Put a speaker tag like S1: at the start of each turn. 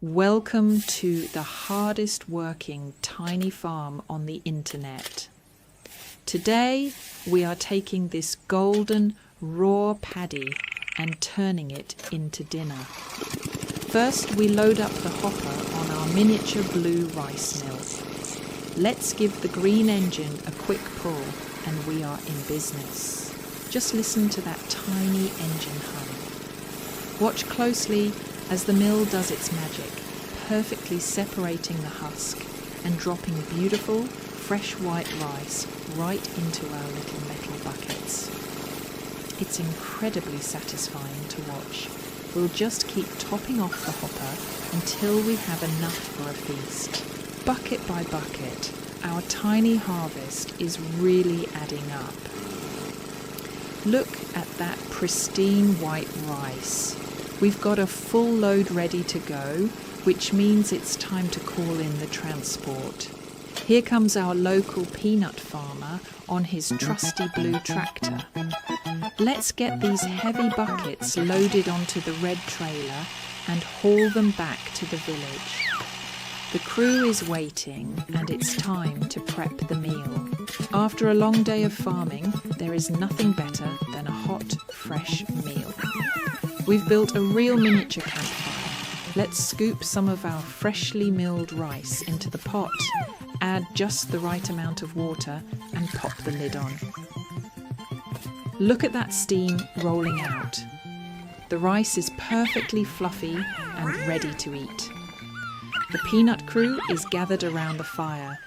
S1: Welcome to the hardest working tiny farm on the internet. Today we are taking this golden raw paddy and turning it into dinner. First we load up the hopper on our miniature blue rice mill. Let's give the green engine a quick pull and we are in business. Just listen to that tiny engine hum. Watch closely as the mill does its magic, perfectly separating the husk and dropping beautiful, fresh white rice right into our little metal buckets. It's incredibly satisfying to watch. We'll just keep topping off the hopper until we have enough for a feast. Bucket by bucket, our tiny harvest is really adding up. Look at that pristine white rice. We've got a full load ready to go, which means it's time to call in the transport. Here comes our local peanut farmer on his trusty blue tractor. Let's get these heavy buckets loaded onto the red trailer and haul them back to the village. The crew is waiting and it's time to prep the meal. After a long day of farming, there is nothing better than a hot, fresh meal. We've built a real miniature campfire. Let's scoop some of our freshly milled rice into the pot, add just the right amount of water and pop the lid on. Look at that steam rolling out. The rice is perfectly fluffy and ready to eat. The peanut crew is gathered around the fire,